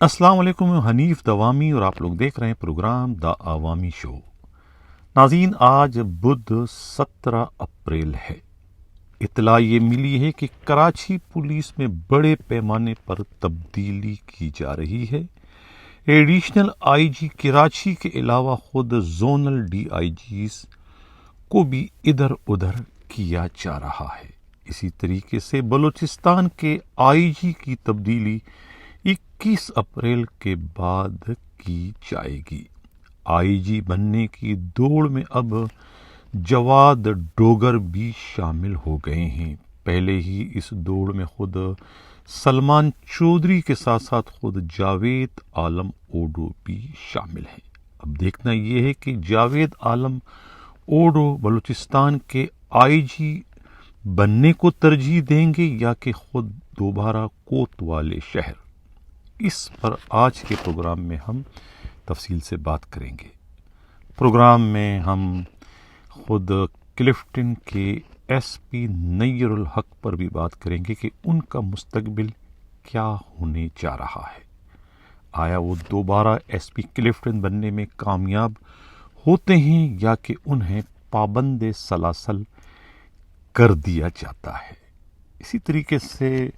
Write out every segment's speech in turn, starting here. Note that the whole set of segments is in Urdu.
السلام علیکم، میں حنیف دوامی اور آپ لوگ دیکھ رہے ہیں پروگرام دا عوامی شو۔ ناظرین، آج بدھ 17 اپریل ہے۔ اطلاع یہ ملی ہے کہ کراچی پولیس میں بڑے پیمانے پر تبدیلی کی جا رہی ہے۔ ایڈیشنل آئی جی کراچی کے علاوہ خود زونل ڈی آئی جیز کو بھی ادھر ادھر کیا جا رہا ہے۔ اسی طریقے سے بلوچستان کے آئی جی کی تبدیلی 21 اپریل کے بعد کی جائے گی۔ آئی جی بننے کی دوڑ میں اب جواد ڈوگر بھی شامل ہو گئے ہیں۔ پہلے ہی اس دوڑ میں خود سلمان چودھری کے ساتھ ساتھ خود جاوید عالم اوڈو بھی شامل ہیں۔ اب دیکھنا یہ ہے کہ جاوید عالم اوڈو بلوچستان کے آئی جی بننے کو ترجیح دیں گے یا کہ خود دوبارہ کوتوال شہر۔ اس پر آج کے پروگرام میں ہم تفصیل سے بات کریں گے۔ پروگرام میں ہم خود کلفٹن کے ایس پی نیر الحق پر بھی بات کریں گے کہ ان کا مستقبل کیا ہونے جا رہا ہے۔ آیا وہ دوبارہ ایس پی کلفٹن بننے میں کامیاب ہوتے ہیں یا کہ انہیں پابند سلاسل کر دیا جاتا ہے۔ اسی طریقے سے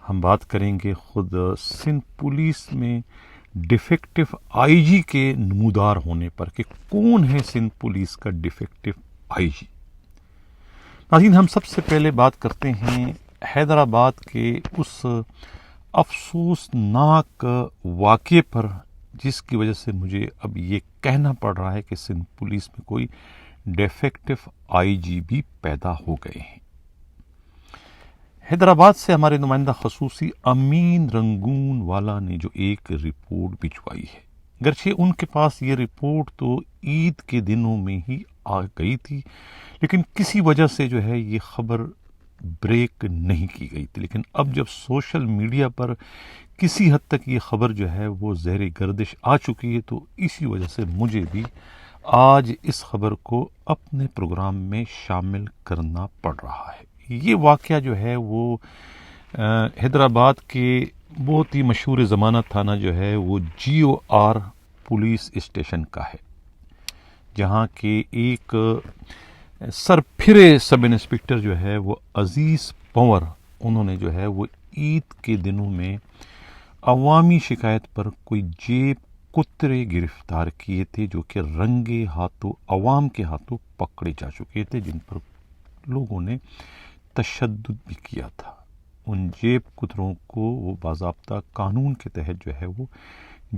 ہم بات کریں گے خود سندھ پولیس میں ڈیفیکٹو آئی جی کے نمودار ہونے پر کہ کون ہے سندھ پولیس کا ڈیفیکٹو آئی جی۔ ناظرین، ہم سب سے پہلے بات کرتے ہیں حیدرآباد کے اس افسوسناک واقعے پر جس کی وجہ سے مجھے اب یہ کہنا پڑ رہا ہے کہ سندھ پولیس میں کوئی ڈیفیکٹو آئی جی بھی پیدا ہو گئے ہیں۔ حیدرآباد سے ہمارے نمائندہ خصوصی امین رنگون والا نے جو ایک رپورٹ بھجوائی ہے، گرچہ ان کے پاس یہ رپورٹ تو عید کے دنوں میں ہی آ گئی تھی، لیکن کسی وجہ سے جو ہے یہ خبر بریک نہیں کی گئی تھی۔ لیکن اب جب سوشل میڈیا پر کسی حد تک یہ خبر جو ہے وہ زیر گردش آ چکی ہے تو اسی وجہ سے مجھے بھی آج اس خبر کو اپنے پروگرام میں شامل کرنا پڑ رہا ہے۔ یہ واقعہ جو ہے وہ حیدرآباد کے بہت ہی مشہور زمانہ تھانہ جو ہے وہ جی او آر پولیس اسٹیشن کا ہے، جہاں کے ایک سرپھرے سب انسپکٹر جو ہے وہ عزیز پنور، انہوں نے جو ہے وہ عید کے دنوں میں عوامی شکایت پر کوئی جیب کترے گرفتار کیے تھے جو کہ رنگے ہاتھوں عوام کے ہاتھوں پکڑے جا چکے تھے، جن پر لوگوں نے تشدد بھی کیا تھا۔ ان جیب کتروں کو وہ باضابطہ قانون کے تحت جو ہے وہ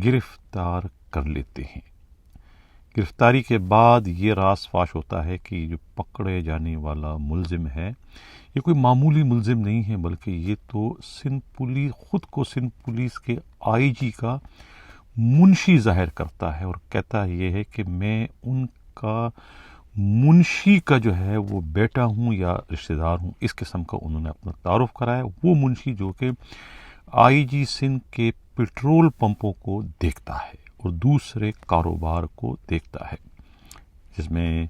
گرفتار کر لیتے ہیں۔ گرفتاری کے بعد یہ راز فاش ہوتا ہے کہ جو پکڑے جانے والا ملزم ہے یہ کوئی معمولی ملزم نہیں ہے، بلکہ یہ تو سندھ پولیس خود کو سندھ پولیس کے آئی جی کا منشی ظاہر کرتا ہے اور کہتا یہ ہے کہ میں ان کا منشی کا جو ہے وہ بیٹا ہوں یا رشتہ دار ہوں۔ اس قسم کا انہوں نے اپنا تعارف کرایا۔ وہ منشی جو کہ آئی جی سندھ کے پیٹرول پمپوں کو دیکھتا ہے اور دوسرے کاروبار کو دیکھتا ہے، جس میں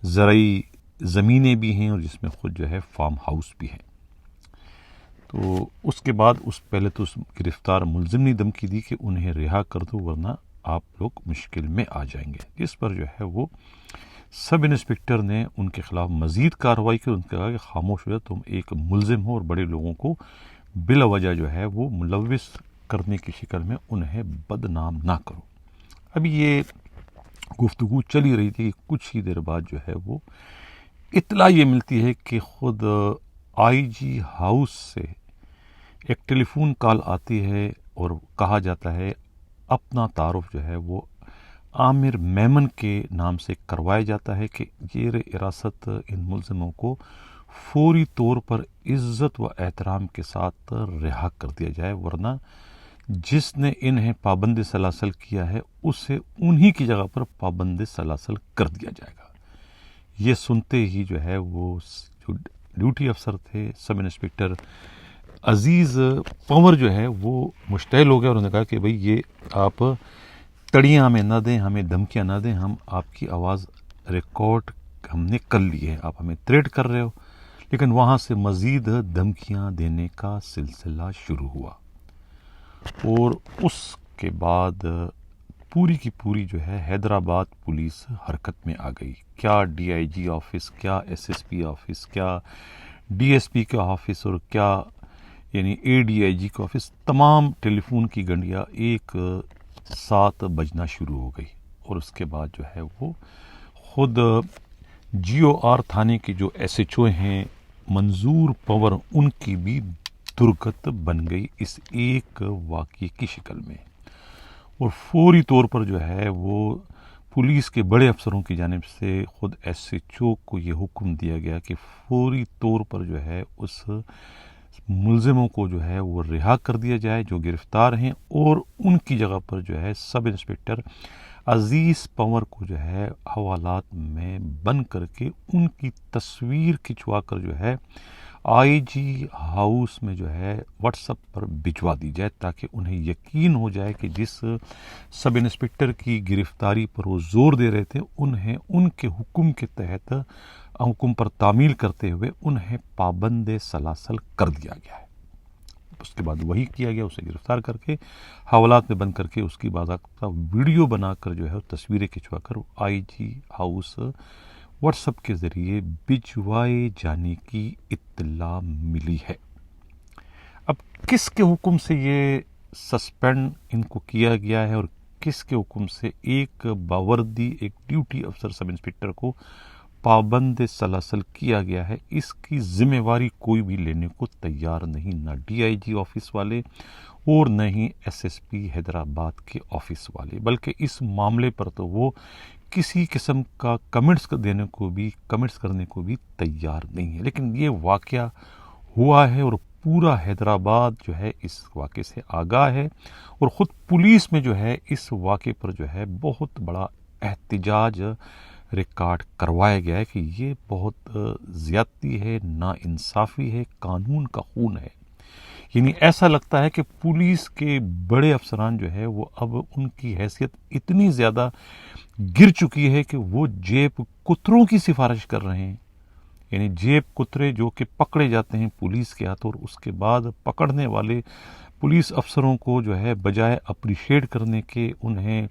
زرعی زمینیں بھی ہیں اور جس میں خود جو ہے فارم ہاؤس بھی ہیں۔ تو اس کے بعد پہلے تو اس گرفتار ملزم نے دھمکی دی کہ انہیں رہا کر دو ورنہ آپ لوگ مشکل میں آ جائیں گے، جس پر جو ہے وہ سب انسپکٹر نے ان کے خلاف مزید کارروائی کی۔ ان کا کہا کہ خاموش ہو جاؤ، تم ایک ملزم ہو اور بڑے لوگوں کو بلا وجہ جو ہے وہ ملوث کرنے کی شکل میں انہیں بدنام نہ کرو۔ ابھی یہ گفتگو چلی رہی تھی، کچھ ہی دیر بعد جو ہے وہ اطلاع یہ ملتی ہے کہ خود آئی جی ہاؤس سے ایک ٹیلی فون کال آتی ہے اور کہا جاتا ہے اپنا تعارف جو ہے وہ عامر میمن کے نام سے کروایا جاتا ہے کہ زیر حراست ان ملزموں کو فوری طور پر عزت و احترام کے ساتھ رہا کر دیا جائے، ورنہ جس نے انہیں پابند سلاسل کیا ہے اسے انہی کی جگہ پر پابند سلاسل کر دیا جائے گا۔ یہ سنتے ہی جو ہے وہ جو ڈیوٹی افسر تھے سب انسپکٹر عزیز پنور جو ہے وہ مشتعل ہو گئے اور انہوں نے کہا کہ بھئی یہ آپ تڑیاں ہمیں نہ دیں، ہمیں دھمکیاں نہ دیں، ہم آپ کی آواز ریکارڈ ہم نے کر لی ہے، آپ ہمیں تھریٹ کر رہے ہو۔ لیکن وہاں سے مزید دھمکیاں دینے کا سلسلہ شروع ہوا اور اس کے بعد پوری کی پوری جو ہے حیدرآباد پولیس حرکت میں آ گئی. کیا ڈی آئی جی آفس، کیا ایس ایس پی آفس، کیا ڈی ایس پی کا آفس اور کیا یعنی اے ڈی آئی جی کا آفس، تمام ٹیلی فون کی گھنٹیاں ایک ساتھ بجنا شروع ہو گئی. اور اس کے بعد جو ہے وہ خود جی او آر تھانے کے جو ایس ایچ او ہیں منظور پنور، ان کی بھی درگت بن گئی اس ایک واقعے کی شکل میں. اور فوری طور پر جو ہے وہ پولیس کے بڑے افسروں کی جانب سے خود ایس ایچ او کو یہ حکم دیا گیا کہ فوری طور پر جو ہے اس ملزموں کو جو ہے وہ رہا کر دیا جائے جو گرفتار ہیں، اور ان کی جگہ پر جو ہے سب انسپکٹر عزیز پنور کو جو ہے حوالات میں بند کر کے ان کی تصویر کھنچوا کر جو ہے آئی جی ہاؤس میں جو ہے واٹس ایپ پر بھجوا دی جائے، تاکہ انہیں یقین ہو جائے کہ جس سب انسپکٹر کی گرفتاری پر وہ زور دے رہے تھے انہیں ان کے حکم کے تحت حکم پر تعمیل کرتے ہوئے انہیں پابند سلاسل کر دیا گیا ہے. اس کے بعد وہی کیا گیا، اسے گرفتار کر کے حوالات میں بند کر کے اس کی باضابطہ ویڈیو بنا کر جو ہے تصویریں کھنچوا کر آئی جی ہاؤس واٹس ایپ کے ذریعے بھجوائے جانے کی اطلاع ملی ہے. اب کس کے حکم سے یہ سسپینڈ ان کو کیا گیا ہے اور کس کے حکم سے ایک باوردی ایک ڈیوٹی افسر سب انسپکٹر کو پابند سلاسل کیا گیا ہے، اس کی ذمہ داری کوئی بھی لینے کو تیار نہیں، نہ ڈی آئی جی آفس والے اور نہ ہی ایس ایس پی حیدرآباد کے آفس والے، بلکہ اس معاملے پر تو وہ کسی قسم کا کمنٹس کرنے کو بھی تیار نہیں ہے. لیکن یہ واقعہ ہوا ہے اور پورا حیدرآباد جو ہے اس واقعے سے آگاہ ہے، اور خود پولیس میں جو ہے اس واقعے پر جو ہے بہت بڑا احتجاج ریکارڈ کروایا گیا ہے کہ یہ بہت زیادتی ہے، ناانصافی ہے، قانون کا خون ہے. یعنی ایسا لگتا ہے کہ پولیس کے بڑے افسران جو ہے وہ اب ان کی حیثیت اتنی زیادہ گر چکی ہے کہ وہ جیب کتروں کی سفارش کر رہے ہیں. یعنی جیب کترے جو کہ پکڑے جاتے ہیں پولیس کے ہاتھوں، اور اس کے بعد پکڑنے والے پولیس افسروں کو جو ہے بجائے اپریشیٹ کرنے کے، انہیں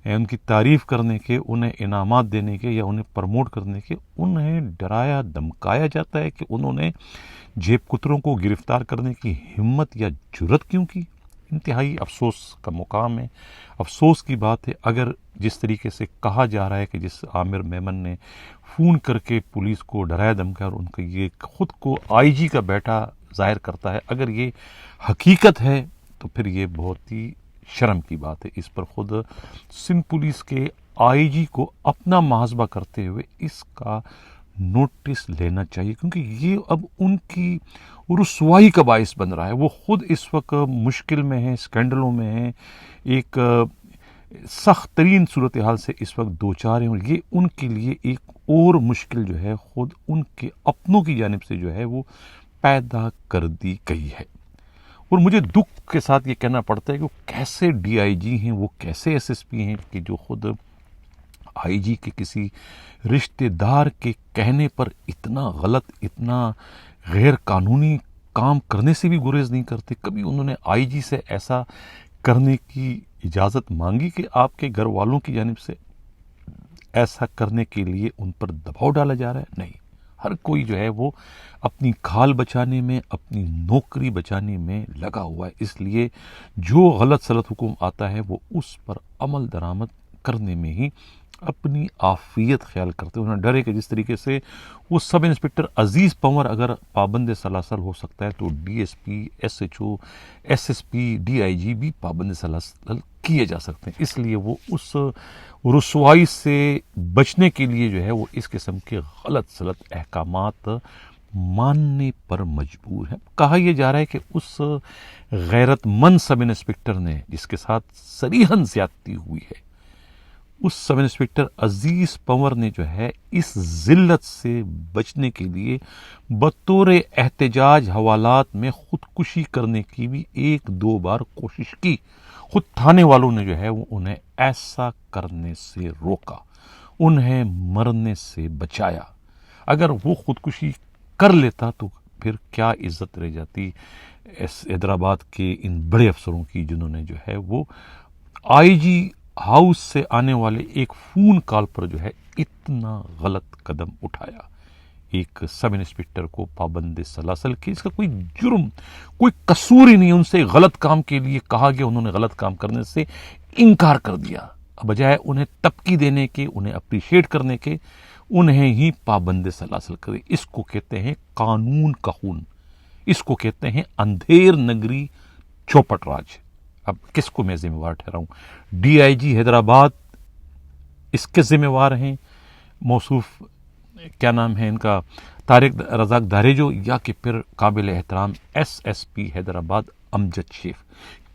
ان کی تعریف کرنے کے، انہیں انعامات دینے کے یا انہیں پروموٹ کرنے کے، انہیں ڈرایا دھمکایا جاتا ہے کہ انہوں نے جیب کتروں کو گرفتار کرنے کی ہمت یا جرت کیوں کی. انتہائی افسوس کا مقام ہے، افسوس کی بات ہے. اگر جس طریقے سے کہا جا رہا ہے کہ جس عامر میمن نے فون کر کے پولیس کو ڈرایا دھمکایا اور ان کا یہ خود کو آئی جی کا بیٹا ظاہر کرتا ہے، اگر یہ حقیقت ہے تو پھر یہ بہت ہی شرم کی بات ہے. اس پر خود سندھ پولیس کے آئی جی کو اپنا محاسبہ کرتے ہوئے اس کا نوٹس لینا چاہیے، کیونکہ یہ اب ان کی رسوائی کا باعث بن رہا ہے. وہ خود اس وقت مشکل میں ہیں، اسکینڈلوں میں ہیں، ایک سخت ترین صورتحال سے اس وقت دوچار ہیں، اور یہ ان کے لیے ایک اور مشکل جو ہے خود ان کے اپنوں کی جانب سے جو ہے وہ پیدا کر دی گئی ہے. اور مجھے دکھ کے ساتھ یہ کہنا پڑتا ہے کہ وہ کیسے ڈی آئی جی ہیں، وہ کیسے ایس ایس پی ہیں کہ جو خود آئی جی کے کسی رشتہ دار کے کہنے پر اتنا غلط، اتنا غیر قانونی کام کرنے سے بھی گریز نہیں کرتے. کبھی انہوں نے آئی جی سے ایسا کرنے کی اجازت مانگی کہ آپ کے گھر والوں کی جانب سے ایسا کرنے کے لیے ان پر دباؤ ڈالا جا رہا ہے؟ نہیں. ہر کوئی جو ہے وہ اپنی کھال بچانے میں، اپنی نوکری بچانے میں لگا ہوا ہے. اس لیے جو غلط سلط حکم آتا ہے وہ اس پر عمل درآمد کرنے میں ہی اپنی عافیت خیال کرتے ہیں. انہیں ڈر ہے کہ جس طریقے سے وہ سب انسپکٹر عزیز پنور اگر پابند سلاسل ہو سکتا ہے تو D S P, S H O, S S P, D I G بھی پابند سلاسل کیے جا سکتے ہیں. اس لیے وہ اس رسوائی سے بچنے کے لیے جو ہے وہ اس قسم کے غلط سلط احکامات ماننے پر مجبور ہے. کہا یہ جا رہا ہے کہ اس غیرت مند سب انسپکٹر نے جس کے ساتھ صریحاً زیادتی ہوئی ہے، اس سب انسپکٹر عزیز پنور نے جو ہے اس ذلت سے بچنے کے لیے بطور احتجاج حوالات میں خودکشی کرنے کی بھی 1-2 بار کوشش کی. خود تھانے والوں نے جو ہے وہ انہیں ایسا کرنے سے روکا، انہیں مرنے سے بچایا. اگر وہ خودکشی کر لیتا تو پھر کیا عزت رہ جاتی حیدرآباد کے ان بڑے افسروں کی، جنہوں نے جو ہے وہ آئی جی ہاؤس سے آنے والے ایک فون کال پر جو ہے اتنا غلط قدم اٹھایا، ایک سب انسپکٹر کو پابند سلاسل کی، اس کا کوئی جرم، کوئی قصور ہی نہیں، ان سے غلط کام کے لیے کہا گیا، انہوں نے غلط کام کرنے سے انکار کر دیا، بجائے انہیں تبکی دینے کے، انہیں اپریشیٹ کرنے کے، انہیں ہی پابند سلاسل کرے۔ اس کو کہتے ہیں قانون کا خون، اس کو کہتے ہیں اندھیر نگری چوپٹ راج۔ اب کس کو میں ذمہ وار ٹھہراؤں؟ ڈی آئی جی حیدرآباد اس کے ذمہ وار ہیں، موصوف کیا نام ہے ان کا، طارق رزاق داریجو، یا کہ پھر قابل احترام ایس ایس پی حیدرآباد امجد شیخ؟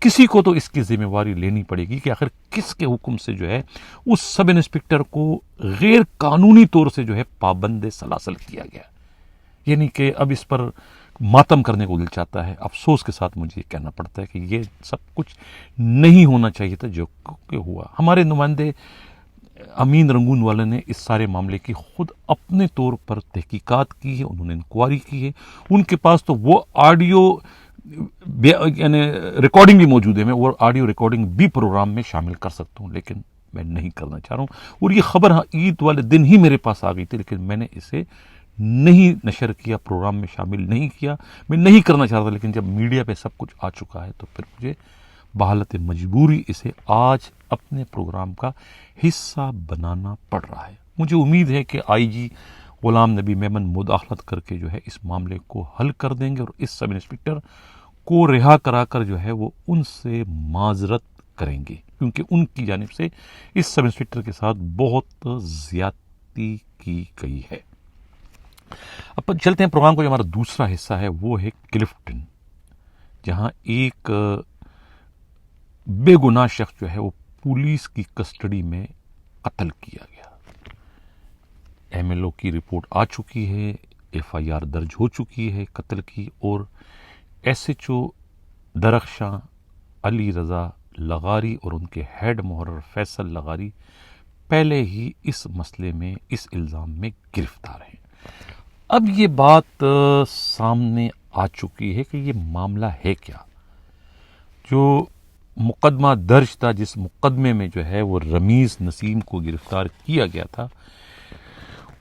کسی کو تو اس کی ذمہ واری لینی پڑے گی کہ آخر کس کے حکم سے جو ہے اس سب انسپکٹر کو غیر قانونی طور سے جو ہے پابند سلاسل کیا گیا، یعنی کہ اب اس پر ماتم کرنے کو دل چاہتا ہے۔ افسوس کے ساتھ مجھے یہ کہنا پڑتا ہے کہ یہ سب کچھ نہیں ہونا چاہیے تھا جو کہ ہوا۔ ہمارے نمائندے امین رنگون والے نے اس سارے معاملے کی خود اپنے طور پر تحقیقات کی ہے، انہوں نے انکوائری کی ہے، ان کے پاس تو وہ آڈیو یعنی ریکارڈنگ بھی موجود ہے، میں وہ آڈیو ریکارڈنگ بھی پروگرام میں شامل کر سکتا ہوں، لیکن میں نہیں کرنا چاہ رہا ہوں۔ اور یہ خبر عید والے دن ہی میرے پاس آ گئی تھی، لیکن میں نے اسے نہیں نشر کیا، پروگرام میں شامل نہیں کیا، میں نہیں کرنا چاہ رہا تھا، لیکن جب میڈیا پہ سب کچھ آ چکا ہے تو پھر مجھے بحالت مجبوری اسے آج اپنے پروگرام کا حصہ بنانا پڑ رہا ہے۔ مجھے امید ہے کہ آئی جی غلام نبی میمن مداخلت کر کے جو ہے اس معاملے کو حل کر دیں گے اور اس سب انسپکٹر کو رہا کرا کر جو ہے وہ ان سے معذرت کریں گے، کیونکہ ان کی جانب سے اس سب انسپکٹر کے ساتھ بہت زیادتی کی گئی ہے۔ اب چلتے ہیں پروگرام کا جو ہمارا دوسرا حصہ ہے، وہ ہے کلفٹن، جہاں ایک بے گناہ شخص جو ہے وہ پولیس کی کسٹڈی میں قتل کیا گیا۔ ایم ایل او کی رپورٹ آ چکی ہے، ایف آئی آر درج ہو چکی ہے قتل کی، اور ایس ایچ او درخشاں علی رضا لغاری اور ان کے ہیڈ محرر فیصل لغاری پہلے ہی اس مسئلے میں، اس الزام میں گرفتار ہیں۔ اب یہ بات سامنے آ چکی ہے کہ یہ معاملہ ہے کیا۔ جو مقدمہ درج تھا، جس مقدمے میں جو ہے وہ رمیز نسیم کو گرفتار کیا گیا تھا،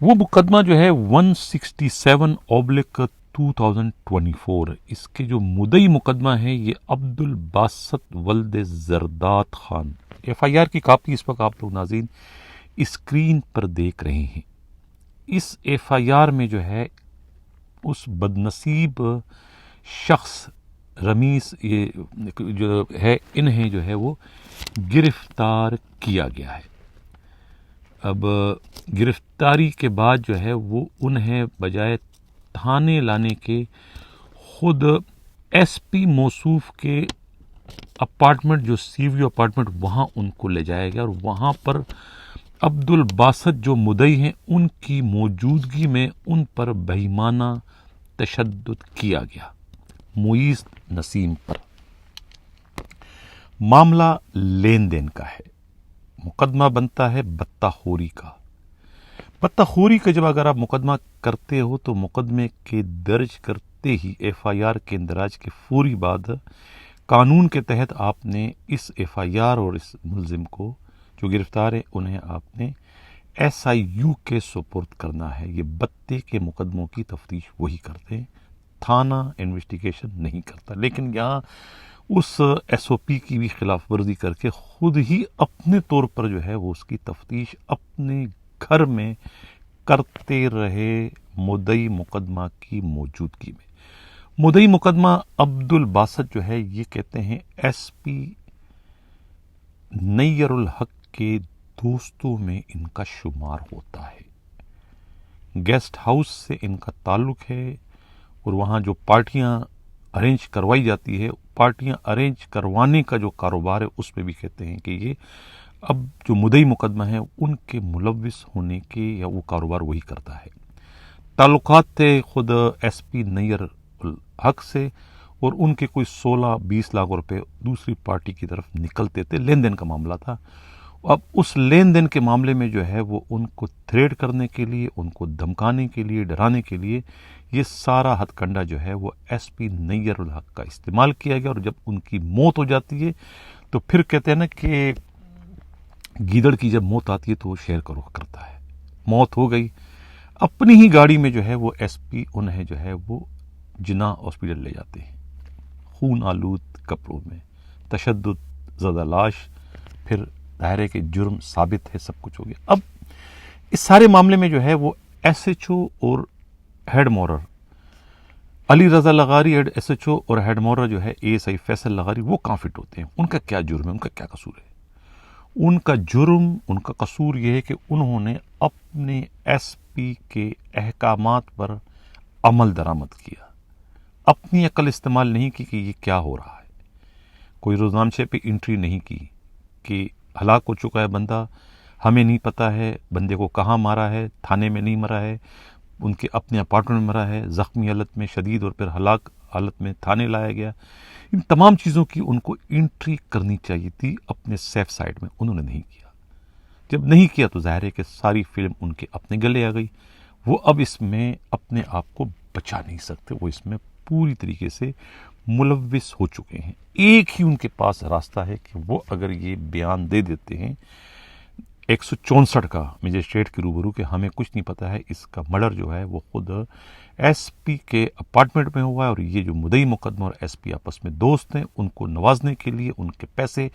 وہ مقدمہ جو ہے 167/2024، اس کے جو مدعی مقدمہ ہے یہ عبد الباسط ولد Zardad Khan. F I R کی کاپی اس وقت آپ لوگ ناظرین اسکرین پر دیکھ رہے ہیں۔ اس ایف آئی آر میں جو ہے اس بدنصیب شخص رمیز جو ہے، انہیں جو ہے وہ گرفتار کیا گیا ہے۔ اب گرفتاری کے بعد جو ہے وہ انہیں بجائے تھانے لانے کے خود ایس پی موصوف کے اپارٹمنٹ، جو سی ویو اپارٹمنٹ، وہاں ان کو لے جایا گیا، اور وہاں پر عبد الباسط جو مدعی ہیں ان کی موجودگی میں ان پر بہیمانہ تشدد کیا گیا معیز نسیم پر۔ معاملہ لین دین کا ہے، مقدمہ بنتا ہے بتہ خوری کا۔ بتہ خوری کا جب اگر آپ مقدمہ کرتے ہو تو مقدمے کے درج کرتے ہی ایف آئی آر کے اندراج کے فوری بعد قانون کے تحت آپ نے اس ایف آئی آر اور اس ملزم کو جو گرفتار ہے انہیں آپ نے ایس آئی یو کے سپرد کرنا ہے۔ یہ بتے کے مقدموں کی تفتیش وہی کرتے ہیں، تھانہ انویسٹیگیشن نہیں کرتا، لیکن یہاں اس ایس او پی کی بھی خلاف ورزی کر کے خود ہی اپنے طور پر جو ہے وہ اس کی تفتیش اپنے گھر میں کرتے رہے مدعی مقدمہ کی موجودگی میں۔ مدعی مقدمہ عبد الباسط جو ہے یہ کہتے ہیں ایس پی نیر الحق کے دوستوں میں ان کا شمار ہوتا ہے، گیسٹ ہاؤس سے ان کا تعلق ہے، اور وہاں جو پارٹیاں ارینج کروائی جاتی ہے، پارٹیاں ارینج کروانے کا جو کاروبار ہے اس میں بھی کہتے ہیں کہ یہ اب جو مدعی مقدمہ ہے ان کے ملوث ہونے کے یا وہ کاروبار وہی کرتا ہے۔ تعلقات تھے خود ایس پی نیر الحق سے، اور ان کے کوئی 16-20 لاکھ روپے دوسری پارٹی کی طرف نکلتے تھے، لین دین کا معاملہ تھا۔ اب اس لین دین کے معاملے میں جو ہے وہ ان کو تھریٹ کرنے کے لیے، ان کو دھمکانے کے لیے، ڈرانے کے لیے یہ سارا ہتھ کنڈا جو ہے وہ ایس پی نیر الحق کا استعمال کیا گیا، اور جب ان کی موت ہو جاتی ہے تو پھر کہتے ہیں نا کہ گیدڑ کی جب موت آتی ہے تو وہ شیر کا رخ کرتا ہے. موت ہو گئی, اپنی ہی گاڑی میں جو ہے وہ ایس پی انہیں جو ہے وہ جناح ہاسپٹل لے جاتے ہیں, خون آلود کپڑوں میں, تشدد زدہ لاش. پھر ظاہر ہے کہ جرم ثابت ہے, سب کچھ ہو گیا. اب اس سارے معاملے میں جو ہے وہ ایس ایچ او اور head مورر Ali Raza لغاری, S H او اور ہیڈ مورر جو ہے اے ایس آئی فیصل لغاری, وہ کہاں فٹ ہوتے ہیں؟ ان کا کیا جرم ہے, ان کا کیا قصور ہے؟ ان کا جرم, ان کا قصور یہ ہے کہ انہوں نے اپنے ایس پی کے احکامات پر عمل درآمد کیا, اپنی عقل استعمال نہیں کی کہ یہ کیا ہو رہا ہے. کوئی روزنامچے پہ انٹری نہیں کی کہ ہلاک ہو چکا ہے بندہ, ہمیں نہیں پتا ہے بندے کو کہاں مارا ہے, تھانے میں نہیں مرا ہے, ان کے اپنے اپارٹمنٹ میں مرا ہے, زخمی حالت میں شدید اور پھر ہلاک حالت میں تھانے لایا گیا. ان تمام چیزوں کی ان کو انٹری کرنی چاہیے تھی اپنے سیف سائڈ میں, انہوں نے نہیں کیا. جب نہیں کیا تو ظاہر ہے کہ ساری فلم ان کے اپنے گلے آ گئی. وہ اب اس میں اپنے آپ کو بچا نہیں سکتے, وہ اس میں پوری طریقے سے ملوث ہو چکے ہیں. ایک ہی ان کے پاس راستہ ہے کہ وہ اگر یہ بیان دے دیتے ہیں 164 کا مجسٹریٹ کے روبرو کہ ہمیں کچھ نہیں پتا ہے, اس کا مرڈر جو ہے وہ خود ایس پی کے اپارٹمنٹ میں ہوا ہے, اور یہ جو مدعی مقدمہ اور ایس پی آپس میں دوست ہیں, ان کو نوازنے کے لیے ان کے پیسے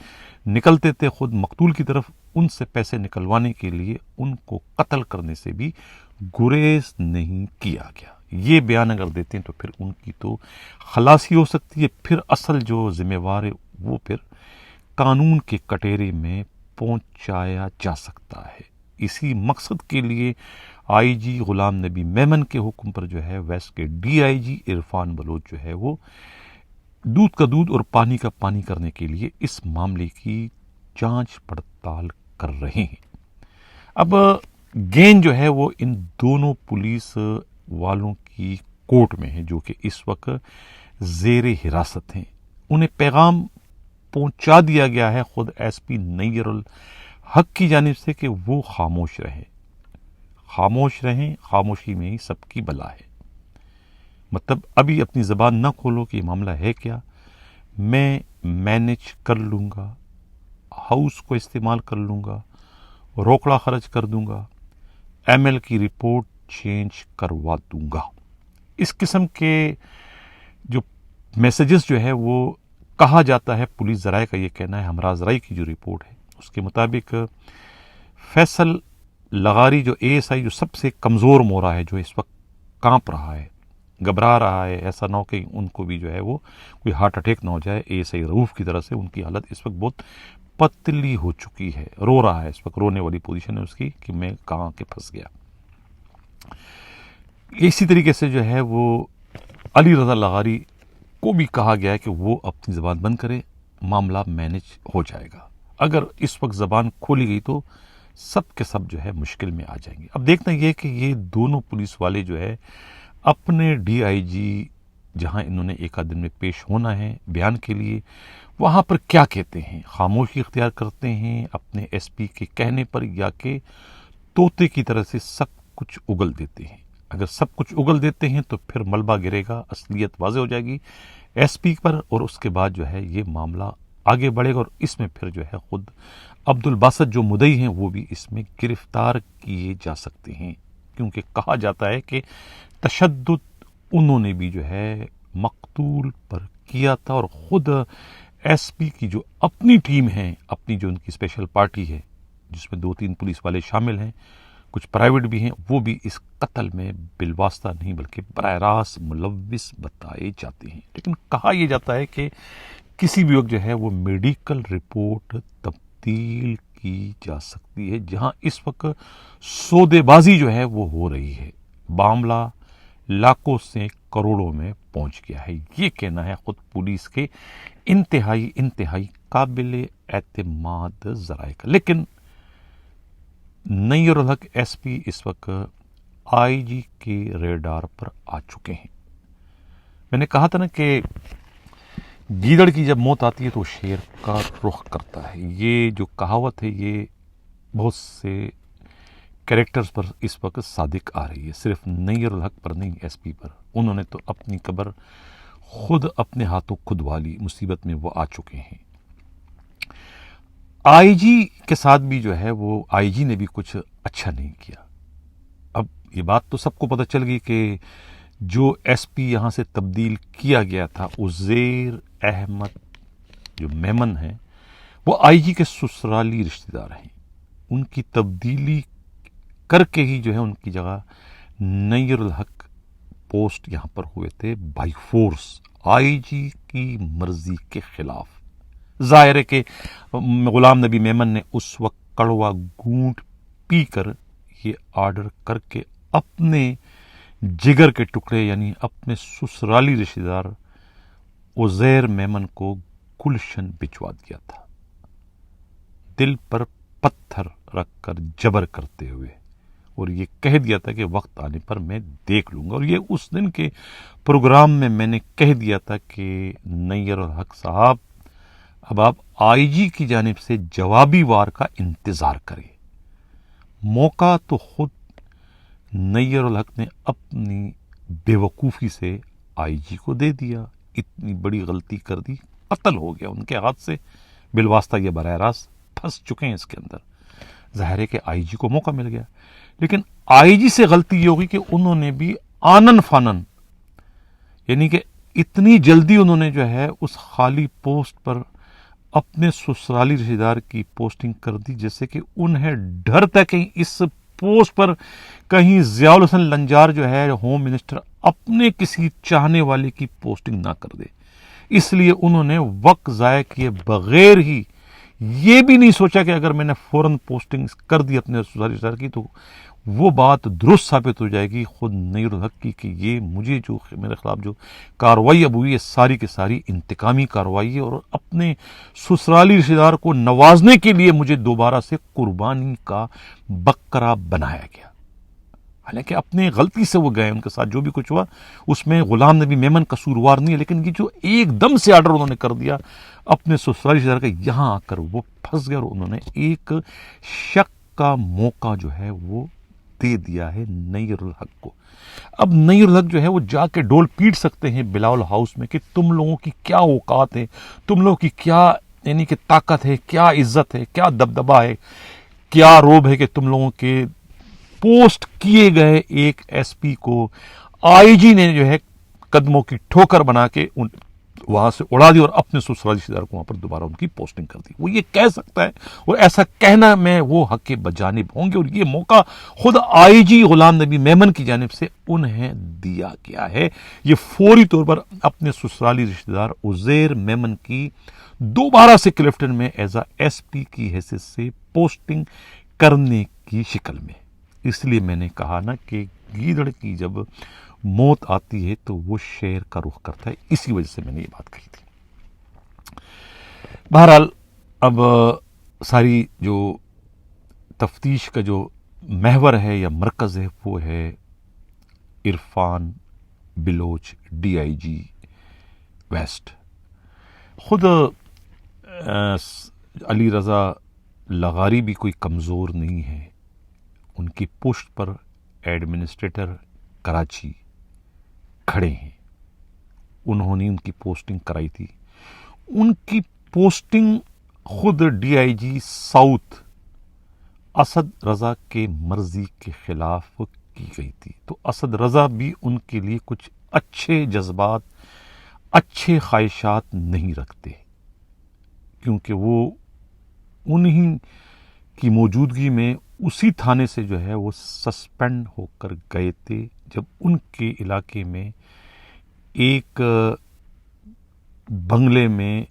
نکلتے تھے خود مقتول کی طرف, ان سے پیسے نکلوانے کے لیے ان کو قتل کرنے سے بھی گریز نہیں کیا گیا. یہ بیان اگر دیتے ہیں تو پھر ان کی تو خلاصی ہو سکتی ہے. پھر اصل جو ذمہ وار ہے وہ پھر قانون کے کٹہرے میں پہنچایا جا سکتا ہے. اسی مقصد کے لیے آئی جی غلام نبی میمن کے حکم پر جو ہے ویسٹ کے ڈی آئی جی عرفان بلوچ جو ہے وہ دودھ کا دودھ اور پانی کا پانی کرنے کے لیے اس معاملے کی جانچ پڑتال کر رہے ہیں. اب گیند جو ہے وہ ان دونوں پولیس والوں کی کورٹ میں ہے جو کہ اس وقت زیر حراست ہیں. انہیں پیغام پہنچا دیا گیا ہے خود ایس پی نیر الحق کی جانب سے کہ وہ خاموش رہیں, خاموش رہیں, خاموشی میں ہی سب کی بلا ہے. مطلب ابھی اپنی زبان نہ کھولو کہ یہ معاملہ ہے کیا, میں مینج کر لوں گا, ہاؤس کو استعمال کر لوں گا, روکڑا خرچ کر دوں گا, ایم ایل کی رپورٹ چینج کروا دوں گا. اس قسم کے جو میسیجز جو ہے وہ کہا جاتا ہے. پولیس ذرائع کا یہ کہنا ہے, ہمراہ ذرائع کی جو رپورٹ ہے اس کے مطابق فیصل لغاری جو اے ایس آئی جو سب سے کمزور مورا ہے, جو اس وقت کانپ رہا ہے, گھبرا رہا ہے, ایسا نہ ہو کہ ان کو بھی جو ہے وہ کوئی ہارٹ اٹیک نہ ہو جائے اے ایس آئی رؤوف کی طرح سے. ان کی حالت اس وقت بہت پتلی ہو چکی ہے, رو رہا ہے اس وقت, رونے والی پوزیشن ہے اس کی کہ میں کہاں کے پھنس گیا. اسی طریقے سے جو ہے وہ علی رضا لغاری کو بھی کہا گیا ہے کہ وہ اپنی زبان بند کرے, معاملہ مینج ہو جائے گا. اگر اس وقت زبان کھولی گئی تو سب کے سب جو ہے مشکل میں آ جائیں گے. اب دیکھنا یہ کہ یہ دونوں پولیس والے جو ہے اپنے ڈی آئی جی جہاں انہوں نے ایک آدھ دن میں پیش ہونا ہے بیان کے لیے, وہاں پر کیا کہتے ہیں, خاموشی اختیار کرتے ہیں اپنے ایس پی کے کہنے پر, یا کہ طوطے کی طرح سے سب کچھ اگل دیتے ہیں. اگر سب کچھ اگل دیتے ہیں تو پھر ملبہ گرے گا, اصلیت واضح ہو جائے گی ایس پی پر, اور اس کے بعد جو ہے یہ معاملہ آگے بڑھے گا, اور اس میں پھر جو ہے خود عبد الباسط جو مدعی ہیں وہ بھی اس میں گرفتار کیے جا سکتے ہیں, کیونکہ کہا جاتا ہے کہ تشدد انہوں نے بھی جو ہے مقتول پر کیا تھا. اور خود ایس پی کی جو اپنی ٹیم ہے, اپنی جو ان کی اسپیشل پارٹی ہے جس میں 2-3 پولیس والے شامل ہیں, کچھ پرائیویٹ بھی ہیں, وہ بھی اس قتل میں بالواسطہ نہیں بلکہ براہ راست ملوث بتائے جاتے ہیں. لیکن کہا یہ جاتا ہے کہ کسی بھی وقت جو ہے وہ میڈیکل رپورٹ تبدیل کی جا سکتی ہے, جہاں اس وقت سودے بازی جو ہے وہ ہو رہی ہے. معاملہ لاکھوں سے کروڑوں میں پہنچ گیا ہے, یہ کہنا ہے خود پولیس کے انتہائی قابل اعتماد ذرائع کا. لیکن نیر الحق ایس پی اس وقت آئی جی کے ریڈار پر آ چکے ہیں. میں نے کہا تھا نا کہ گیدڑ کی جب موت آتی ہے تو شیر کا رخ کرتا ہے. یہ جو کہاوت ہے یہ بہت سے کریکٹرز پر اس وقت صادق آ رہی ہے, صرف نیر الحق پر نہیں, ایس پی پر. انہوں نے تو اپنی قبر خود اپنے ہاتھوں کھدوا لی, مصیبت میں وہ آ چکے ہیں. آئی جی کے ساتھ بھی جو ہے وہ آئی جی نے بھی کچھ اچھا نہیں کیا. اب یہ بات تو سب کو پتہ چل گئی کہ جو ایس پی یہاں سے تبدیل کیا گیا تھا عزیر احمد جو میمن ہیں وہ آئی جی کے سسرالی رشتہ دار ہیں. ان کی تبدیلی کر کے ہی جو ہے ان کی جگہ نیر الحق پوسٹ یہاں پر ہوئے تھے بائی فورس آئی جی کی مرضی کے خلاف. ظاہر ہے کہ غلام نبی میمن نے اس وقت کڑوا گھونٹ پی کر یہ آرڈر کر کے اپنے جگر کے ٹکڑے یعنی اپنے سسرالی رشتہ دار عزیر میمن کو گلشن بھجوا دیا تھا، دل پر پتھر رکھ کر جبر کرتے ہوئے، اور یہ کہہ دیا تھا کہ وقت آنے پر میں دیکھ لوں گا. اور یہ اس دن کے پروگرام میں نے کہہ دیا تھا کہ نیر الحق صاحب اب آپ آئی جی کی جانب سے جوابی وار کا انتظار کریں. موقع تو خود نیر الحق نے اپنی بے وقوفی سے آئی جی کو دے دیا. اتنی بڑی غلطی کر دی، قتل ہو گیا ان کے ہاتھ سے، بالواسطہ یہ براہ راست پھنس چکے ہیں اس کے اندر. ظاہر ہے کہ آئی جی کو موقع مل گیا، لیکن آئی جی سے غلطی یہ ہوگی کہ انہوں نے بھی آنن فانن یعنی کہ اتنی جلدی انہوں نے جو ہے اس خالی پوسٹ پر اپنے سسرالی رشتہ دار کی پوسٹنگ کر دی، جیسے کہ انہیں ڈر تھا کہ اس پوسٹ پر کہیں ضیاء الحسن لنجار جو ہے ہوم منسٹر اپنے کسی چاہنے والے کی پوسٹنگ نہ کر دے. اس لیے انہوں نے وقت ضائع کیے بغیر ہی یہ بھی نہیں سوچا کہ اگر میں نے فوراً پوسٹنگ کر دی اپنے سسرالی رشتہ دار کی تو وہ بات درست ثابت ہو جائے گی خود نیر الحق کی کہ یہ مجھے جو میرے خلاف جو کارروائی اب ہوئی ہے ساری کی ساری انتقامی کارروائی ہے، اور اپنے سسرالی رشتہ دار کو نوازنے کے لیے مجھے دوبارہ سے قربانی کا بکرا بنایا گیا. حالانکہ اپنے غلطی سے وہ گئے، ان کے ساتھ جو بھی کچھ ہوا اس میں غلام نبی میمن قصوروار نہیں ہے، لیکن یہ جو ایک دم سے آرڈر انہوں نے کر دیا اپنے سسرالی رشتہ دار کا، یہاں آ کر وہ پھنس گئے اور انہوں نے ایک شک کا موقع جو ہے وہ دے دیا ہے نیر الحق کو. اب نیر الحق جو ہے وہ جا کے ڈول پیٹ سکتے ہیں بلاول ہاؤس میں کہ تم لوگوں کی کیا اوقات ہے، تم لوگوں کی کیا یعنی کہ طاقت ہے، کیا عزت ہے، کیا دبدبہ ہے، کیا روب ہے کہ تم لوگوں کے پوسٹ کیے گئے ایک ایس پی کو آئی جی نے جو ہے قدموں کی ٹھوکر بنا کے وہاں سے اڑا دی اور اپنے سسرالی رشتہ دار کو وہاں پر دوبارہ ان کی پوسٹنگ کر دی. وہ یہ کہہ سکتا ہے اور ایسا کہنا میں وہ حق کے بجانب ہوں گے، اور یہ موقع خود آئی جی غلام نبی میمن کی جانب سے انہیں دیا گیا ہے. یہ فوری طور پر اپنے سسرالی رشتہ دار عزیر میمن کی دوبارہ سے کلفٹن میں ایز اے ایس پی کی حیثیت سے پوسٹنگ کرنے کی شکل میں. اس لیے میں نے کہا نا کہ گیدڑ کی جب موت آتی ہے تو وہ شیر کا رخ کرتا ہے، اسی وجہ سے میں نے یہ بات کہی تھی. بہرحال اب ساری جو تفتیش کا جو محور ہے یا مرکز ہے وہ ہے Irfan Baloch D I G west. خود علی رضا لغاری بھی کوئی کمزور نہیں ہے، ان کی پوسٹ پر ایڈمنسٹریٹر کراچی کھڑے ہیں، انہوں نے ان کی پوسٹنگ کرائی تھی. ان کی پوسٹنگ خود D I G south Asad Raza کے مرضی کے خلاف کی گئی تھی. تو اسد رضا بھی ان کے لیے کچھ اچھے جذبات، اچھے خواہشات نہیں رکھتے، کیونکہ وہ انہی کی موجودگی میں اسی تھانے سے جو ہے وہ سسپینڈ ہو کر گئے تھے جب ان کے علاقے میں ایک بنگلے میں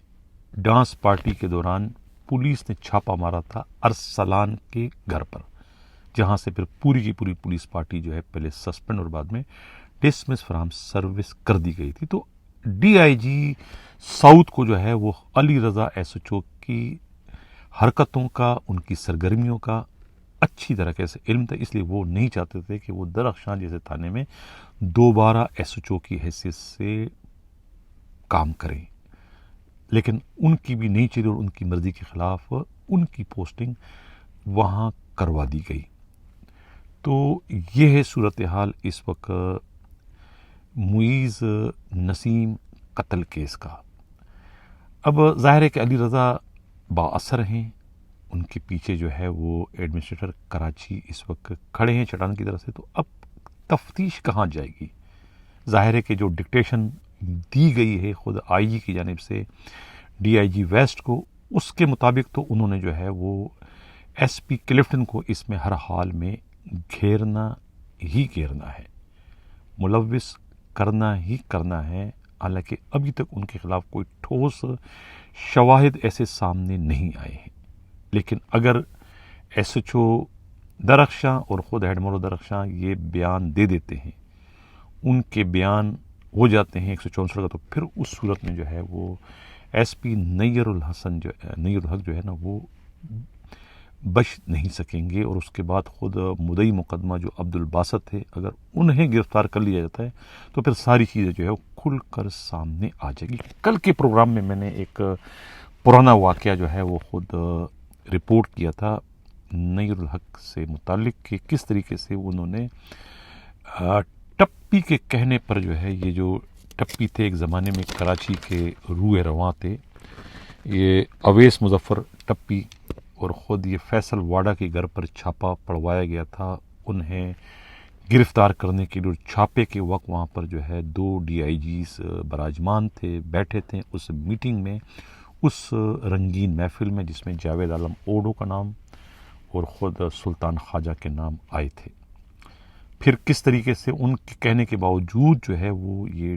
ڈانس پارٹی کے دوران پولیس نے چھاپا مارا تھا ارسلان کے گھر پر، جہاں سے پھر پوری کی پوری پولیس پارٹی جو ہے پہلے سسپینڈ اور بعد میں ڈسمس فرام سروس کر دی گئی تھی. تو ڈی آئی جی ساؤتھ کو جو ہے وہ علی رضا ایس ایچ او کی حرکتوں کا، ان کی سرگرمیوں کا اچھی طریقے سے علم تھا، اس لیے وہ نہیں چاہتے تھے کہ وہ درخشاں جیسے تھانے میں دوبارہ ایس ایچ او کی حیثیت سے کام کریں. لیکن ان کی بھی نہیں چلی اور ان کی مرضی کے خلاف ان کی پوسٹنگ وہاں کروا دی گئی. تو یہ ہے صورتحال اس وقت معیز نسیم قتل کیس کا. اب ظاہر ہے کہ علی رضا با اثر ہیں، ان کے پیچھے جو ہے وہ ایڈمنسٹریٹر کراچی اس وقت کھڑے ہیں چٹان کی طرف سے. تو اب تفتیش کہاں جائے گی؟ ظاہر ہے کہ جو ڈکٹیشن دی گئی ہے خود آئی جی کی جانب سے ڈی آئی جی ویسٹ کو، اس کے مطابق تو انہوں نے جو ہے وہ ایس پی کلفٹن کو اس میں ہر حال میں گھیرنا ہی گھیرنا ہے، ملوث کرنا ہی کرنا ہے. حالانکہ ابھی تک ان کے خلاف کوئی ٹھوس شواہد ایسے سامنے نہیں آئے ہیں. لیکن اگر ایس ایچ او درخشاں اور خود ایڈمرل درخشاں یہ بیان دے دیتے ہیں، ان کے بیان ہو جاتے ہیں 164 کا، تو پھر اس صورت میں جو ہے وہ ایس پی نیر الحق جو ہے نا وہ بچ نہیں سکیں گے. اور اس کے بعد خود مدعی مقدمہ جو عبد الباسط ہے، اگر انہیں گرفتار کر لیا جاتا ہے تو پھر ساری چیزیں جو ہے وہ کھل کر سامنے آ جائے گی. کل کے پروگرام میں میں نے ایک پرانا واقعہ جو ہے وہ خود رپورٹ کیا تھا نیر الحق سے متعلق کہ کس طریقے سے انہوں نے ٹپی کے کہنے پر جو ہے، یہ جو ٹپی تھے ایک زمانے میں کراچی کے روح رواں تھے، یہ اویس مظفر ٹپی، اور خود یہ فیصل واڈا کے گھر پر چھاپا پڑوایا گیا تھا انہیں گرفتار کرنے کے لیے. چھاپے کے وقت وہاں پر جو ہے 2 ڈی آئی جیز براجمان تھے، بیٹھے تھے اس میٹنگ میں، اس رنگین محفل میں، جس میں جاوید عالم اوڈو کا نام اور خود سلطان خواجہ کے نام آئے تھے. پھر کس طریقے سے ان کے کہنے کے باوجود جو ہے وہ یہ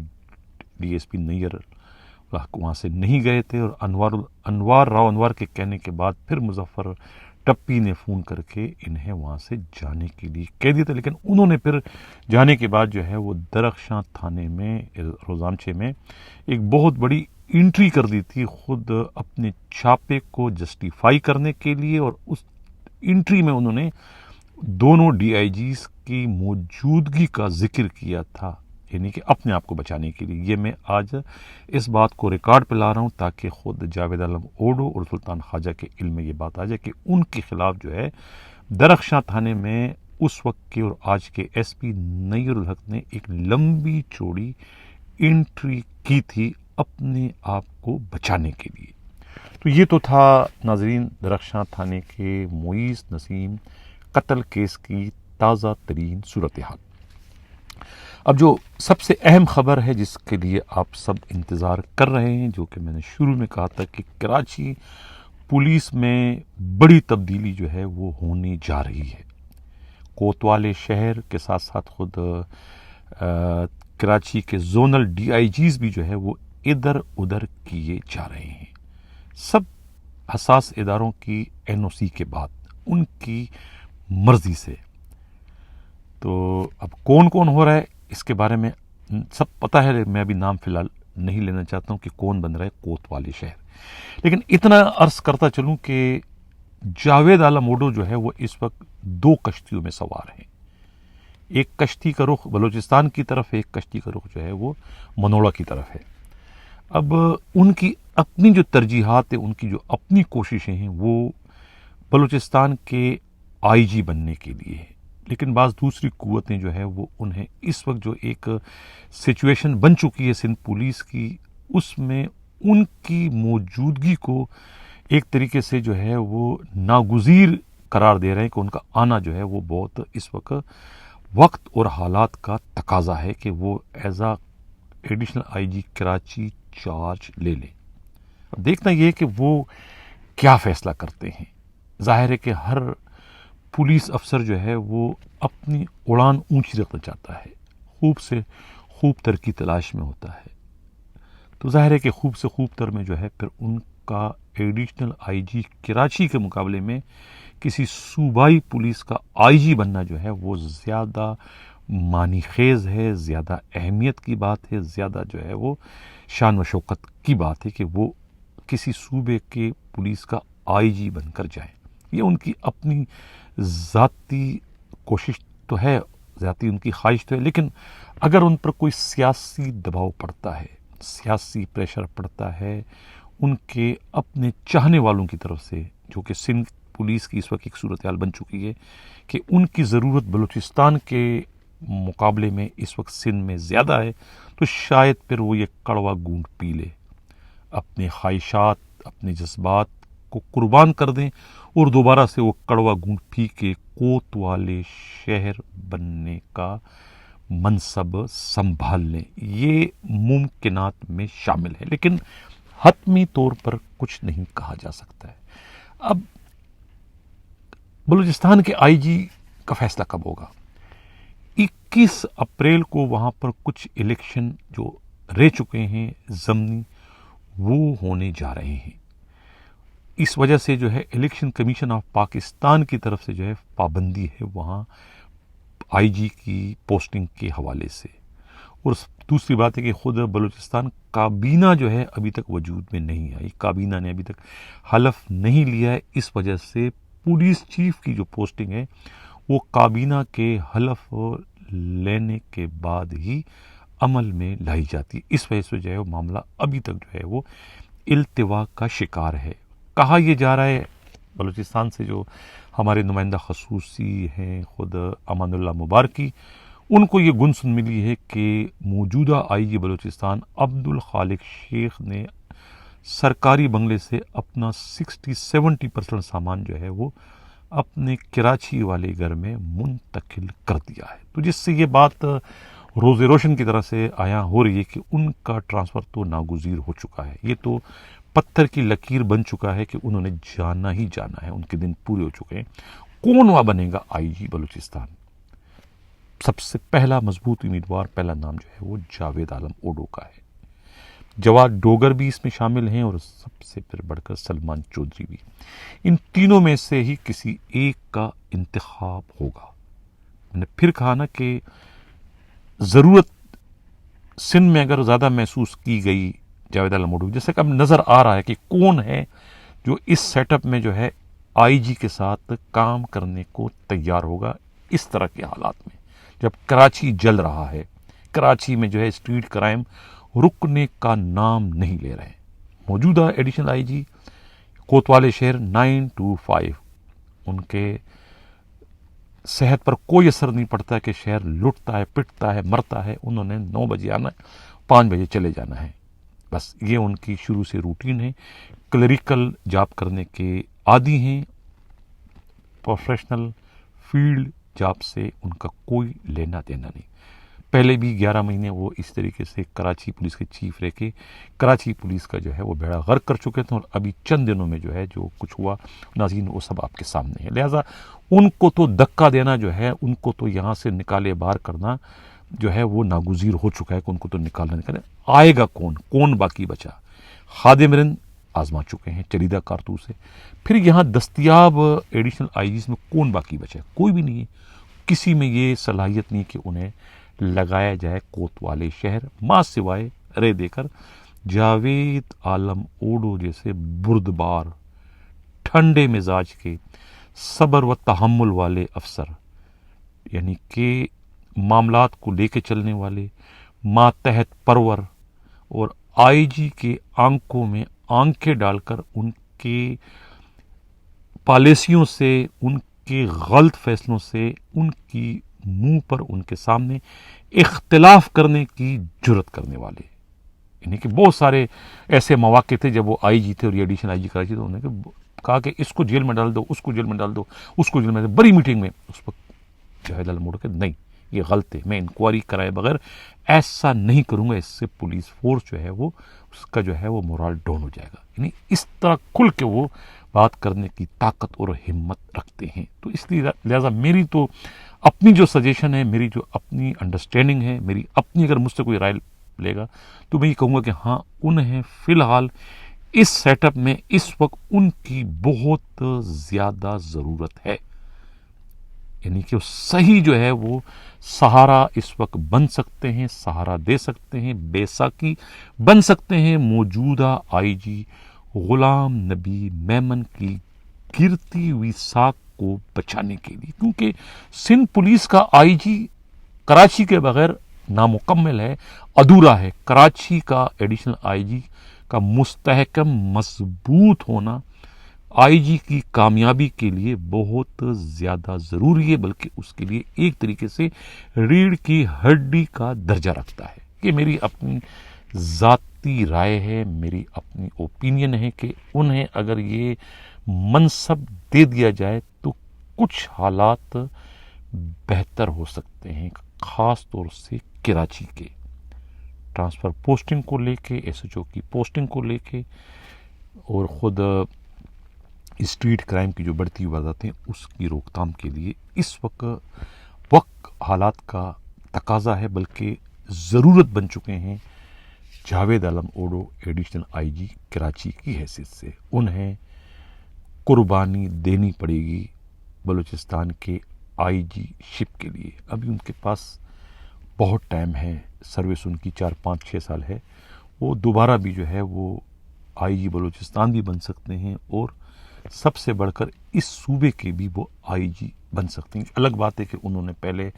ڈی ایس پی نیر وہاں سے نہیں گئے تھے، اور انوار راؤ انوار کے کہنے کے بعد پھر مظفر ٹپی نے فون کر کے انہیں وہاں سے جانے کے لیے کہہ دیا تھا. لیکن انہوں نے پھر جانے کے بعد جو ہے وہ درخشاں تھانے میں روزانچے میں ایک بہت بڑی انٹری کر دی تھی، خود اپنے چھاپے کو جسٹیفائی کرنے کے لیے. اور اس انٹری میں انہوں نے دونوں ڈی آئی جیز کی موجودگی کا ذکر کیا تھا، یعنی کہ اپنے آپ کو بچانے کے لیے. یہ میں آج اس بات کو ریکارڈ پہ لا رہا ہوں تاکہ خود جاوید عالم اوڈو اور سلطان خواجہ کے علم میں یہ بات آ جائے کہ ان کے خلاف جو ہے درخشاں تھانے میں اس وقت کے اور آج کے ایس پی نیر الحق نے ایک لمبی چوڑی انٹری کی تھی اپنے آپ کو بچانے کے لیے. تو یہ تو تھا ناظرین درخشاں تھانے کے معیز نسیم قتل کیس کی تازہ ترین صورتحال. اب جو سب سے اہم خبر ہے جس کے لیے آپ سب انتظار کر رہے ہیں، جو کہ میں نے شروع میں کہا تھا کہ کراچی پولیس میں بڑی تبدیلی جو ہے وہ ہونے جا رہی ہے. کوتوال شہر کے ساتھ ساتھ خود کراچی کے زونل ڈی آئی جیز بھی جو ہے وہ ادھر ادھر کیے جا رہے ہیں، سب حساس اداروں کی این او سی کے بعد ان کی مرضی سے. تو اب کون کون ہو رہا ہے اس کے بارے میں سب پتہ ہے، میں ابھی نام فی الحال نہیں لینا چاہتا ہوں کہ کون بن رہا ہے کوتوال شہر. لیکن اتنا عرض کرتا چلوں کہ جاوید عالم اوڈو جو ہے وہ اس وقت 2 کشتیوں میں سوار ہیں. ایک کشتی کا رخ بلوچستان کی طرف ہے، ایک کشتی کا رخ جو ہے وہ منوڑا کی طرف ہے. اب ان کی اپنی جو ترجیحات ہیں، ان کی جو اپنی کوششیں ہیں، وہ بلوچستان کے آئی جی بننے کے لیے ہے. لیکن بعض دوسری قوتیں جو ہے وہ انہیں اس وقت جو ایک سچویشن بن چکی ہے سندھ پولیس کی، اس میں ان کی موجودگی کو ایک طریقے سے جو ہے وہ ناگزیر قرار دے رہے ہیں کہ ان کا آنا جو ہے وہ بہت اس وقت اور حالات کا تقاضا ہے کہ وہ as a additional I G Karachi charge لے لیں. اب دیکھنا یہ کہ وہ کیا فیصلہ کرتے ہیں. ظاہر ہے کہ ہر پولیس افسر جو ہے وہ اپنی اڑان اونچی رکھنا چاہتا ہے، خوب سے خوب تر کی تلاش میں ہوتا ہے. تو ظاہر ہے کہ خوب سے خوب تر میں جو ہے پھر ان کا ایڈیشنل آئی جی کراچی کے مقابلے میں کسی صوبائی پولیس کا آئی جی بننا جو ہے وہ زیادہ معنی خیز ہے، زیادہ اہمیت کی بات ہے، زیادہ جو ہے وہ شان و شوکت کی بات ہے کہ وہ کسی صوبے کے پولیس کا آئی جی بن کر جائیں. یہ ان کی اپنی ذاتی کوشش تو ہے، ذاتی ان کی خواہش تو ہے. لیکن اگر ان پر کوئی سیاسی دباؤ پڑتا ہے، سیاسی پریشر پڑتا ہے ان کے اپنے چاہنے والوں کی طرف سے، جو کہ سندھ پولیس کی اس وقت ایک صورتحال بن چکی ہے کہ ان کی ضرورت بلوچستان کے مقابلے میں اس وقت سندھ میں زیادہ ہے، تو شاید پھر وہ یہ کڑوا گونٹ پی لے، اپنے خواہشات، اپنے جذبات کو قربان کر دیں اور دوبارہ سے وہ کڑوا گھونٹ پی کے کوتوالے شہر بننے کا منصب سنبھال لیں، یہ ممکنات میں شامل ہے، لیکن حتمی طور پر کچھ نہیں کہا جا سکتا ہے۔ اب بلوچستان کے آئی جی کا فیصلہ کب ہوگا؟ 21 اپریل کو وہاں پر کچھ الیکشن جو رہ چکے ہیں ضمنی، وہ ہونے جا رہے ہیں۔ اس وجہ سے جو ہے الیکشن کمیشن آف پاکستان کی طرف سے جو ہے پابندی ہے وہاں آئی جی کی پوسٹنگ کے حوالے سے، اور دوسری بات ہے کہ خود بلوچستان کابینہ جو ہے ابھی تک وجود میں نہیں آئی، کابینہ نے ابھی تک حلف نہیں لیا ہے، اس وجہ سے پولیس چیف کی جو پوسٹنگ ہے وہ کابینہ کے حلف لینے کے بعد ہی عمل میں لائی جاتی ہے۔ اس وجہ سے جو ہے وہ معاملہ ابھی تک جو ہے وہ التوا کا شکار ہے۔ کہا یہ جا رہا ہے بلوچستان سے جو ہمارے نمائندہ خصوصی ہیں خود امان اللہ مبارکی، ان کو یہ گن سن ملی ہے کہ موجودہ آئی جی بلوچستان عبدالخالق شیخ نے سرکاری بنگلے سے اپنا 60-70% سامان جو ہے وہ اپنے کراچی والے گھر میں منتقل کر دیا ہے، تو جس سے یہ بات روز روشن کی طرح سے آیا ہو رہی ہے کہ ان کا ٹرانسفر تو ناگزیر ہو چکا ہے، یہ تو پتھر کی لکیر بن چکا ہے کہ انہوں نے جانا ہی جانا ہے، ان کے دن پورے ہو چکے ہیں۔ کون وہاں بنے گا آئی جی بلوچستان؟ سب سے پہلا مضبوط امیدوار، پہلا نام جو ہے وہ جاوید عالم اوڈو کا ہے، جواد ڈوگر بھی اس میں شامل ہیں، اور سب سے پھر بڑھ کر سلمان چودھری بھی۔ ان تینوں میں سے ہی کسی ایک کا انتخاب ہوگا۔ میں نے پھر کہا نا کہ ضرورت سندھ میں اگر زیادہ محسوس کی گئی جاوید عالم اوڈو، جیسے کہ اب نظر آ رہا ہے کہ کون ہے جو اس سیٹ اپ میں جو ہے آئی جی کے ساتھ کام کرنے کو تیار ہوگا اس طرح کے حالات میں، جب کراچی جل رہا ہے، کراچی میں جو ہے اسٹریٹ کرائم رکنے کا نام نہیں لے رہے ہیں۔ موجودہ ایڈیشنل آئی جی کوتوالے شہر 9 to 5، ان کے صحت پر کوئی اثر نہیں پڑتا کہ شہر لٹتا ہے، پٹتا ہے، مرتا ہے، انہوں نے 9 بجے آنا ہے، 5 بجے چلے جانا ہے، بس یہ ان کی شروع سے روٹین ہے۔ کلریکل جاب کرنے کے عادی ہیں، پروفیشنل فیلڈ جاب سے ان کا کوئی لینا دینا نہیں۔ پہلے بھی 11 مہینے وہ اس طریقے سے کراچی پولیس کے چیف رہ کے کراچی پولیس کا جو ہے وہ بیڑا غرق کر چکے تھے، اور ابھی چند دنوں میں جو ہے جو کچھ ہوا ناظرین وہ سب آپ کے سامنے ہے۔ لہٰذا ان کو تو دھکا دینا جو ہے، ان کو تو یہاں سے نکالے باہر کرنا جو ہے وہ ناگزیر ہو چکا ہے کہ ان کو تو نکالنا آئے گا کون باقی بچا؟ خادم رند آزما چکے ہیں، چلیدہ کارتوس ہے، پھر یہاں دستیاب ایڈیشنل آئی جیز میں کون باقی بچا ہے؟ کوئی بھی نہیں ہے، کسی میں یہ صلاحیت نہیں کہ انہیں لگایا جائے کوتوالے شہر، ماں سوائے رے دے کر جاوید عالم اوڈو جیسے بردبار، ٹھنڈے مزاج کے، صبر و تحمل والے افسر، یعنی کہ معاملات کو لے کے چلنے والے، ماتحت پرور، اور آئی جی کے آنکھوں میں آنکھیں ڈال کر ان کے پالیسیوں سے، ان کے غلط فیصلوں سے، ان کی منہ پر ان کے سامنے اختلاف کرنے کی جرت کرنے والے، یعنی کہ بہت سارے ایسے مواقع تھے جب وہ آئی جی تھے اور یہ ایڈیشنل آئی جی کراچی تھے، انہوں نے کہا کہ اس کو جیل میں ڈال دو، اس کو جیل میں ڈال دو، اس کو جیل میں ڈال دو، بڑی میٹنگ میں اس وقت جاوید عالم اوڈو کہ نہیں یہ غلط ہے، میں انکوائری کرائے بغیر ایسا نہیں کروں گا، اس سے پولیس فورس جو ہے وہ اس کا جو ہے وہ مورال ڈاؤن ہو جائے گا، یعنی اس طرح کھل کے وہ بات کرنے کی طاقت اور ہمت رکھتے ہیں۔ تو اس لیے لہٰذا میری تو اپنی جو سجیشن ہے، میری جو اپنی انڈرسٹینڈنگ ہے، میری اپنی اگر مجھ سے کوئی رائے لے گا تو میں یہ کہوں گا کہ ہاں انہیں فی الحال اس سیٹ اپ میں اس وقت ان کی بہت زیادہ ضرورت ہے، یعنی کہ صحیح جو ہے وہ سہارا اس وقت بن سکتے ہیں، سہارا دے سکتے ہیں، بے ساکی بن سکتے ہیں موجودہ آئی جی غلام نبی میمن کی گرتی ہوئی ساکھ کو بچانے کے لیے، کیونکہ سندھ پولیس کا آئی جی کراچی کے بغیر نامکمل ہے، ادھورا ہے۔ کراچی کا ایڈیشنل آئی جی کا مستحکم مضبوط ہونا آئی جی کی کامیابی کے لیے بہت زیادہ ضروری ہے، بلکہ اس کے لیے ایک طریقے سے ریڑھ کی ہڈی کا درجہ رکھتا ہے۔ یہ میری اپنی ذاتی رائے ہے، میری اپنی اوپینین ہے کہ انہیں اگر یہ منصب دے دیا جائے تو کچھ حالات بہتر ہو سکتے ہیں، خاص طور سے کراچی کے ٹرانسفر پوسٹنگ کو لے کے، ایس ایچ او کی پوسٹنگ کو لے کے، اور خود اسٹریٹ کرائم کی جو بڑھتی وارداتیں اس کی روک تھام کے لیے اس وقت حالات کا تقاضا ہے، بلکہ ضرورت بن چکے ہیں جاوید عالم odo additional I G Karachi کی حیثیت سے۔ انہیں قربانی دینی پڑے گی بلوچستان کے آئی جی شپ کے لیے۔ ابھی ان کے پاس بہت ٹائم ہے، سروس ان کی 4-5-6 سال ہے، وہ دوبارہ بھی جو ہے وہ آئی جی بلوچستان بھی بن سکتے ہیں، اور سب سے بڑھ کر اس صوبے کے بھی وہ آئی جی بن سکتے ہیں۔ الگ بات ہے کہ انہوں نے پہلے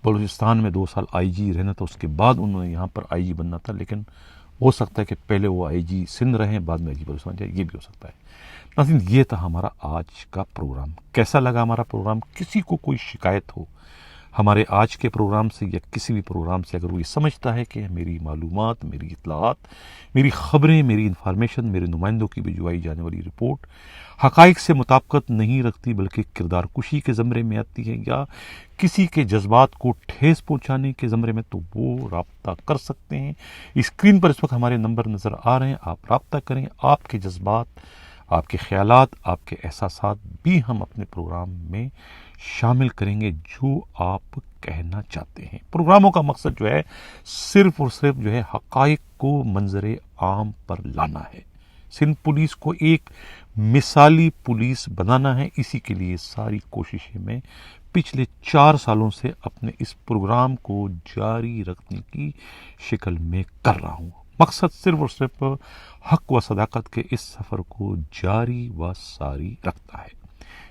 بلوچستان میں 2 سال آئی جی رہنا تھا، اس کے بعد انہوں نے یہاں پر آئی جی بننا تھا، لیکن ہو سکتا ہے کہ پہلے وہ آئی جی سندھ رہیں، بعد میں آئی جی بلوچستان جائے، یہ بھی ہو سکتا ہے۔ ناظرین، یہ تھا ہمارا آج کا پروگرام۔ کیسا لگا ہمارا پروگرام؟ کسی کو کوئی شکایت ہو ہمارے آج کے پروگرام سے یا کسی بھی پروگرام سے، اگر وہ یہ سمجھتا ہے کہ میری معلومات، میری اطلاعات، میری خبریں، میری انفارمیشن، میرے نمائندوں کی بھجوائی جانے والی رپورٹ حقائق سے مطابقت نہیں رکھتی بلکہ کردار کشی کے زمرے میں آتی ہے یا کسی کے جذبات کو ٹھیس پہنچانے کے زمرے میں، تو وہ رابطہ کر سکتے ہیں۔ اسکرین پر اس وقت ہمارے نمبر نظر آ رہے ہیں، آپ رابطہ کریں۔ آپ کے جذبات، آپ کے خیالات، آپ کے احساسات بھی ہم اپنے پروگرام میں شامل کریں گے، جو آپ کہنا چاہتے ہیں۔ پروگراموں کا مقصد جو ہے صرف اور صرف جو ہے حقائق کو منظر عام پر لانا ہے، سندھ پولیس کو ایک مثالی پولیس بنانا ہے۔ اسی کے لیے ساری کوششیں میں پچھلے 4 سالوں سے اپنے اس پروگرام کو جاری رکھنے کی شکل میں کر رہا ہوں۔ مقصد صرف اور صرف حق و صداقت کے اس سفر کو جاری و ساری رکھتا ہے۔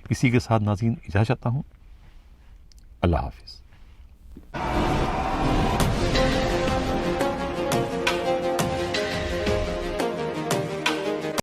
اسی کے ساتھ ناظرین اجازت چاہتا ہوں، اللہ حافظ۔